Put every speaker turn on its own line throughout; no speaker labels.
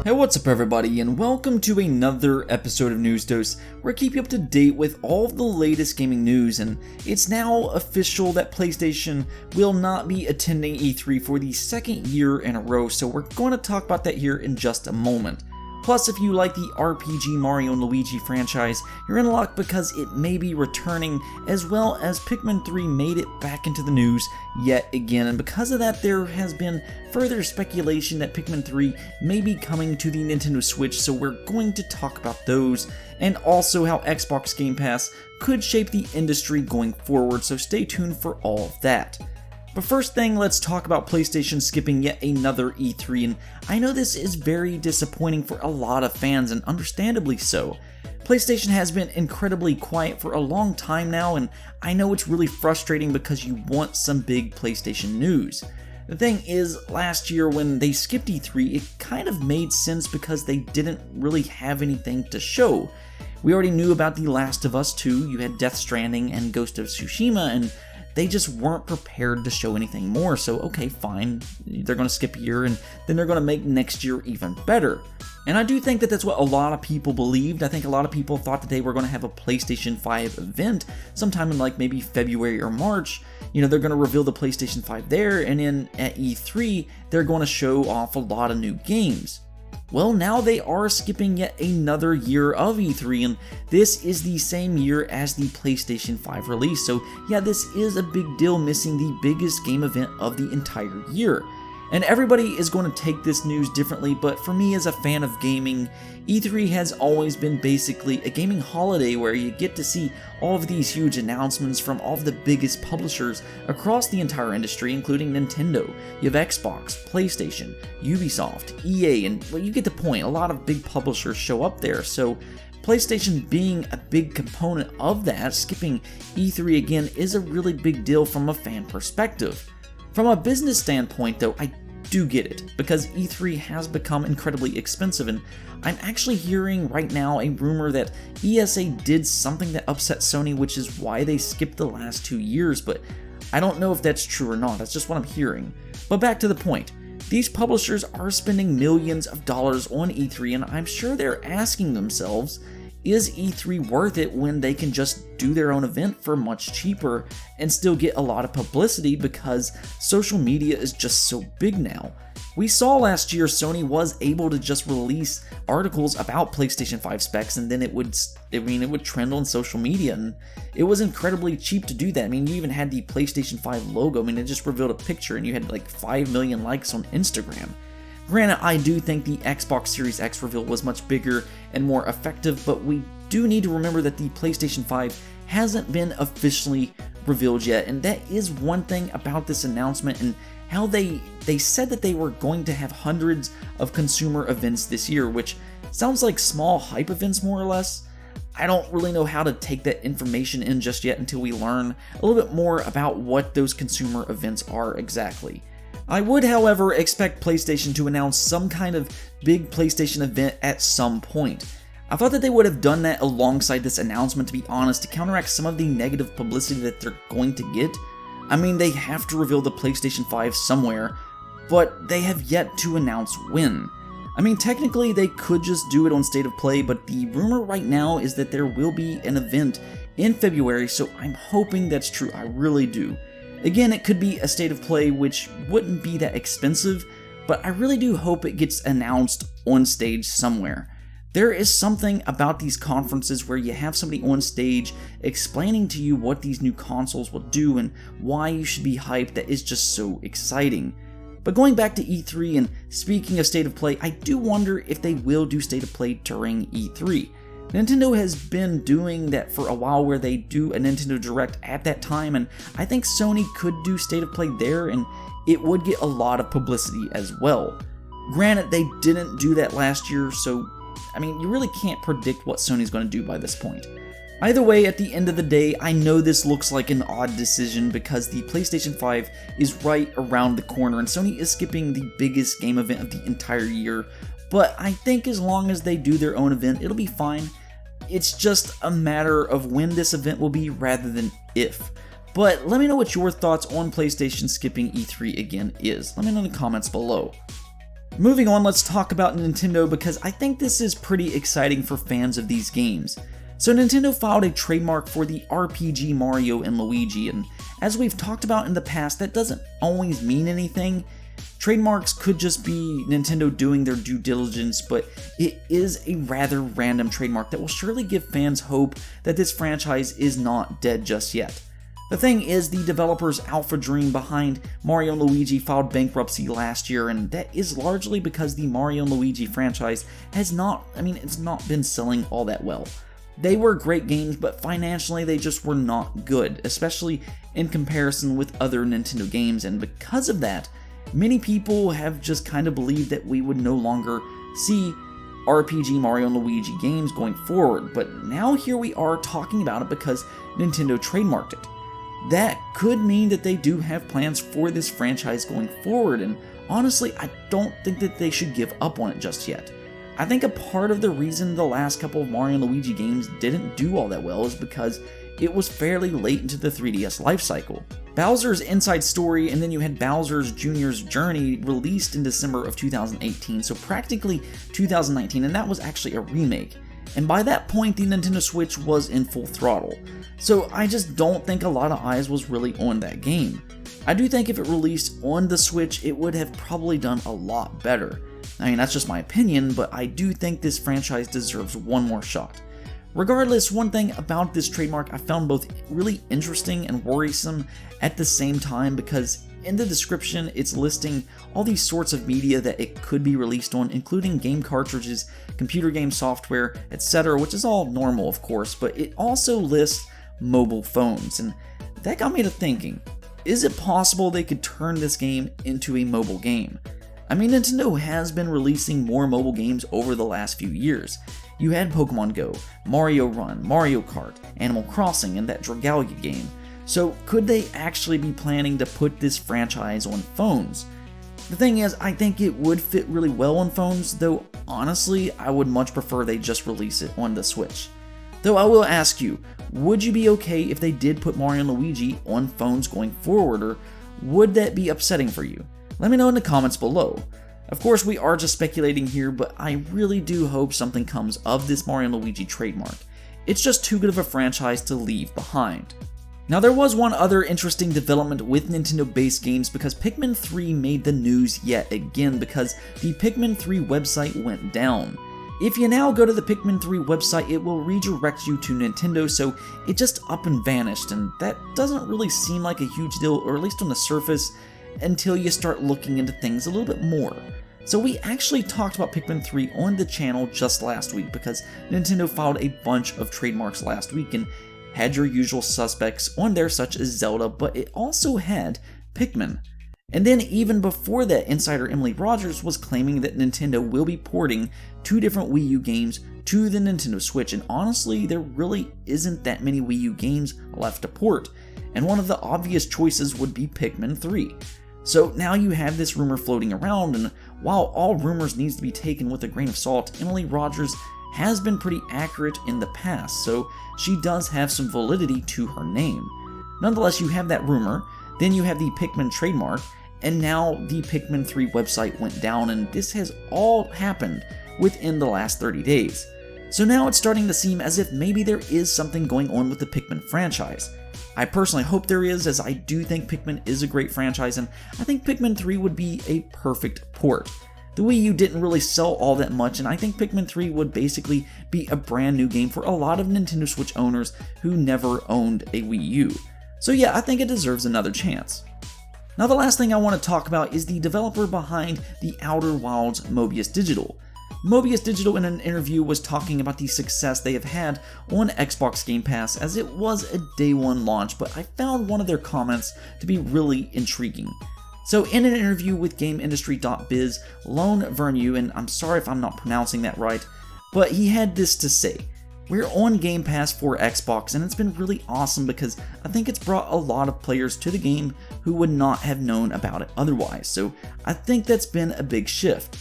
Hey, what's up everybody, and welcome to another episode of News Dose, where I keep you up to date with all of the latest gaming news. And it's now official that PlayStation will not be attending E3 for the second year in a row, so we're going to talk about that here in just a moment. Plus, if you like the RPG Mario and Luigi franchise, you're in luck because it may be returning, as well as Pikmin 3 made it back into the news yet again, and because of that there has been further speculation that Pikmin 3 may be coming to the Nintendo Switch, so we're going to talk about those, and also how Xbox Game Pass could shape the industry going forward, so stay tuned for all of that. But first thing, let's talk about PlayStation skipping yet another E3, and I know this is very disappointing for a lot of fans, and understandably so. PlayStation has been incredibly quiet for a long time now, and I know it's really frustrating because you want some big PlayStation news. The thing is, last year when they skipped E3, it kind of made sense because they didn't really have anything to show. We already knew about The Last of Us 2, you had Death Stranding and Ghost of Tsushima, and they just weren't prepared to show anything more, so okay, fine, they're going to skip a year and then they're going to make next year even better. And I do think that that's what a lot of people believed. I think a lot of people thought that they were going to have a PlayStation 5 event sometime in like maybe February or March. You know, they're going to reveal the PlayStation 5 there, and then at E3, they're going to show off a lot of new games. Well, now they are skipping yet another year of E3, and this is the same year as the PlayStation 5 release, so yeah, this is a big deal, missing the biggest game event of the entire year. And everybody is going to take this news differently, but for me as a fan of gaming, E3 has always been basically a gaming holiday where you get to see all of these huge announcements from all of the biggest publishers across the entire industry, including Nintendo. You have Xbox, PlayStation, Ubisoft, EA, and well, you get the point, a lot of big publishers show up there, so PlayStation being a big component of that, skipping E3 again is a really big deal from a fan perspective. From a business standpoint though, I do get it, because E3 has become incredibly expensive, and I'm actually hearing right now a rumor that ESA did something that upset Sony, which is why they skipped the last 2 years, but I don't know if that's true or not, that's just what I'm hearing. But back to the point, these publishers are spending millions of dollars on E3, and I'm sure they're asking themselves, is E3 worth it when they can just do their own event for much cheaper and still get a lot of publicity because social media is just so big now? We saw last year Sony was able to just release articles about PlayStation 5 specs, and then it would trend on social media, and it was incredibly cheap to do that. I mean, you even had the PlayStation 5 logo. I mean, it just revealed a picture and you had like 5 million likes on Instagram. Granted, I do think the Xbox Series X reveal was much bigger and more effective, but we do need to remember that the PlayStation 5 hasn't been officially revealed yet, and that is one thing about this announcement and how they said that they were going to have hundreds of consumer events this year, which sounds like small hype events more or less. I don't really know how to take that information in just yet until we learn a little bit more about what those consumer events are exactly. I would, however, expect PlayStation to announce some kind of big PlayStation event at some point. I thought that they would have done that alongside this announcement, to be honest, to counteract some of the negative publicity that they're going to get. I mean, they have to reveal the PlayStation 5 somewhere, but they have yet to announce when. I mean, technically they could just do it on State of Play, but the rumor right now is that there will be an event in February, so I'm hoping that's true, I really do. Again, it could be a State of Play, which wouldn't be that expensive, but I really do hope it gets announced on stage somewhere. There is something about these conferences where you have somebody on stage explaining to you what these new consoles will do and why you should be hyped that is just so exciting. But going back to E3 and speaking of State of Play, I do wonder if they will do State of Play during E3. Nintendo has been doing that for a while where they do a Nintendo Direct at that time, and I think Sony could do State of Play there and it would get a lot of publicity as well. Granted, they didn't do that last year, so I mean, you really can't predict what Sony's going to do by this point. Either way, at the end of the day, I know this looks like an odd decision because the PlayStation 5 is right around the corner and Sony is skipping the biggest game event of the entire year, but I think as long as they do their own event, it'll be fine. It's just a matter of when this event will be rather than if. But let me know what your thoughts on PlayStation skipping E3 again is. Let me know in the comments below. Moving on, let's talk about Nintendo because I think this is pretty exciting for fans of these games. So Nintendo filed a trademark for the RPG Mario and Luigi, and as we've talked about in the past, that doesn't always mean anything. Trademarks could just be Nintendo doing their due diligence, but it is a rather random trademark that will surely give fans hope that this franchise is not dead just yet. The thing is, the developer's alpha dream behind Mario and Luigi filed bankruptcy last year, and that is largely because the Mario and Luigi franchise has it's not been selling all that well. They were great games, but financially they just were not good, especially in comparison with other Nintendo games, and because of that, many people have just kind of believed that we would no longer see RPG Mario and Luigi games going forward, but now here we are talking about it because Nintendo trademarked it. That could mean that they do have plans for this franchise going forward, and honestly, I don't think that they should give up on it just yet. I think a part of the reason the last couple of Mario and Luigi games didn't do all that well is because it was fairly late into the 3DS lifecycle. Bowser's Inside Story and then you had Bowser's Jr.'s Journey released in December of 2018, so practically 2019, and that was actually a remake. And by that point, the Nintendo Switch was in full throttle. So I just don't think a lot of eyes was really on that game. I do think if it released on the Switch, it would have probably done a lot better. I mean, that's just my opinion, but I do think this franchise deserves one more shot. Regardless, one thing about this trademark I found both really interesting and worrisome at the same time, because in the description it's listing all these sorts of media that it could be released on, including game cartridges, computer game software, etc., which is all normal of course, but it also lists mobile phones, and that got me to thinking, is it possible they could turn this game into a mobile game? I mean, Nintendo has been releasing more mobile games over the last few years. You had Pokemon Go, Mario Run, Mario Kart, Animal Crossing, and that Dragalia game. So could they actually be planning to put this franchise on phones? The thing is, I think it would fit really well on phones, though honestly, I would much prefer they just release it on the Switch. Though I will ask you, would you be okay if they did put Mario and Luigi on phones going forward, or would that be upsetting for you? Let me know in the comments below. Of course, we are just speculating here, but I really do hope something comes of this Mario and Luigi trademark. It's just too good of a franchise to leave behind. Now, there was one other interesting development with Nintendo-based games because Pikmin 3 made the news yet again because the Pikmin 3 website went down. If you now go to the Pikmin 3 website, it will redirect you to Nintendo, so it just up and vanished, and that doesn't really seem like a huge deal, or at least on the surface, until you start looking into things a little bit more. So we actually talked about Pikmin 3 on the channel just last week because Nintendo filed a bunch of trademarks last week and had your usual suspects on there such as Zelda, but it also had Pikmin. And then even before that, insider Emily Rogers was claiming that Nintendo will be porting 2 different Wii U games to the Nintendo Switch, and honestly, there really isn't that many Wii U games left to port, and one of the obvious choices would be Pikmin 3. So now you have this rumor floating around, and while all rumors needs to be taken with a grain of salt, Emily Rogers has been pretty accurate in the past, so she does have some validity to her name. Nonetheless, you have that rumor, then you have the Pikmin trademark, and now the Pikmin 3 website went down, and this has all happened within the last 30 days. So now it's starting to seem as if maybe there is something going on with the Pikmin franchise. I personally hope there is, as I do think Pikmin is a great franchise, and I think Pikmin 3 would be a perfect port. The Wii U didn't really sell all that much, and I think Pikmin 3 would basically be a brand new game for a lot of Nintendo Switch owners who never owned a Wii U. So yeah, I think it deserves another chance. Now the last thing I want to talk about is the developer behind the Outer Wilds Mobius Digital. Mobius Digital in an interview was talking about the success they have had on Xbox Game Pass as it was a day one launch, but I found one of their comments to be really intriguing. So in an interview with GameIndustry.biz, Lone Vernew, and I'm sorry if I'm not pronouncing that right, but he had this to say: "We're on Game Pass for Xbox, and it's been really awesome because I think it's brought a lot of players to the game who would not have known about it otherwise, so I think that's been a big shift.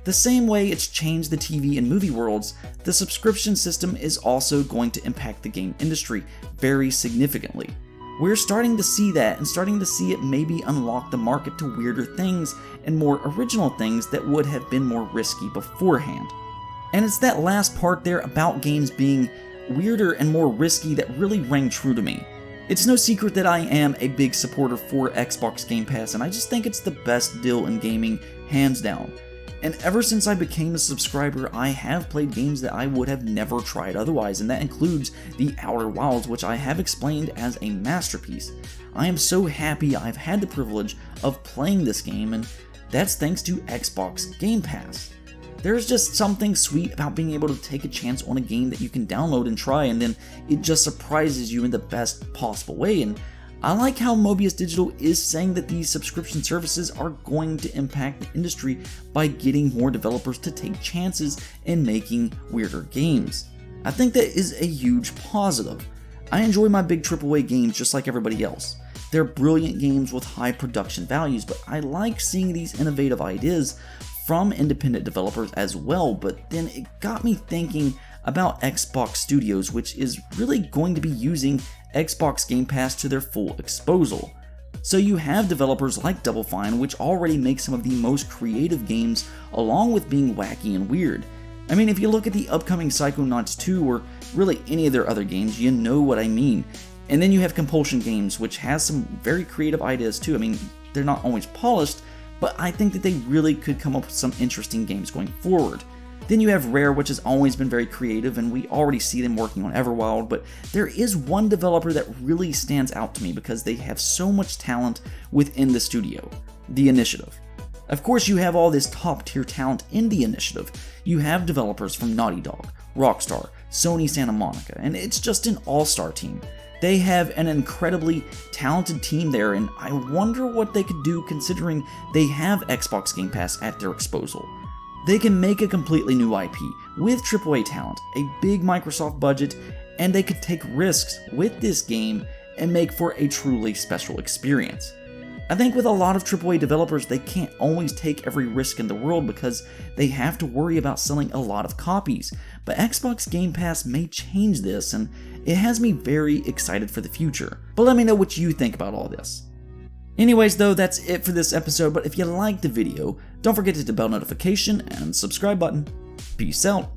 The same way it's changed the TV and movie worlds, the subscription system is also going to impact the game industry very significantly. We're starting to see that, and starting to see it maybe unlock the market to weirder things and more original things that would have been more risky beforehand. And it's that last part there about games being weirder and more risky that really rang true to me. It's no secret that I am a big supporter for Xbox Game Pass, and I just think it's the best deal in gaming, hands down. And ever since I became a subscriber, I have played games that I would have never tried otherwise, and that includes The Outer Wilds, which I have explained as a masterpiece. I am so happy I've had the privilege of playing this game, and that's thanks to Xbox Game Pass. There's just something sweet about being able to take a chance on a game that you can download and try, and then it just surprises you in the best possible way. And I like how Mobius Digital is saying that these subscription services are going to impact the industry by getting more developers to take chances in making weirder games. I think that is a huge positive. I enjoy my big AAA games just like everybody else. They're brilliant games with high production values, but I like seeing these innovative ideas from independent developers as well. But then it got me thinking about Xbox Studios, which is really going to be using Xbox Game Pass to their full exposure. So you have developers like Double Fine, which already make some of the most creative games along with being wacky and weird. I mean, if you look at the upcoming Psychonauts 2 or really any of their other games, you know what I mean. And then you have Compulsion Games, which has some very creative ideas too. I mean, they're not always polished, but I think that they really could come up with some interesting games going forward. Then you have Rare, which has always been very creative, and we already see them working on Everwild, but there is one developer that really stands out to me because they have so much talent within the studio: The Initiative. Of course, you have all this top-tier talent in The Initiative. You have developers from Naughty Dog, Rockstar, Sony Santa Monica, and it's just an all-star team. They have an incredibly talented team there, and I wonder what they could do considering they have Xbox Game Pass at their disposal. They can make a completely new IP with AAA talent, a big Microsoft budget, and they could take risks with this game and make for a truly special experience. I think with a lot of AAA developers, they can't always take every risk in the world because they have to worry about selling a lot of copies, but Xbox Game Pass may change this, and it has me very excited for the future. But let me know what you think about all this. Anyways though, that's it for this episode, but if you liked the video, don't forget to hit the bell notification and subscribe button. Peace out.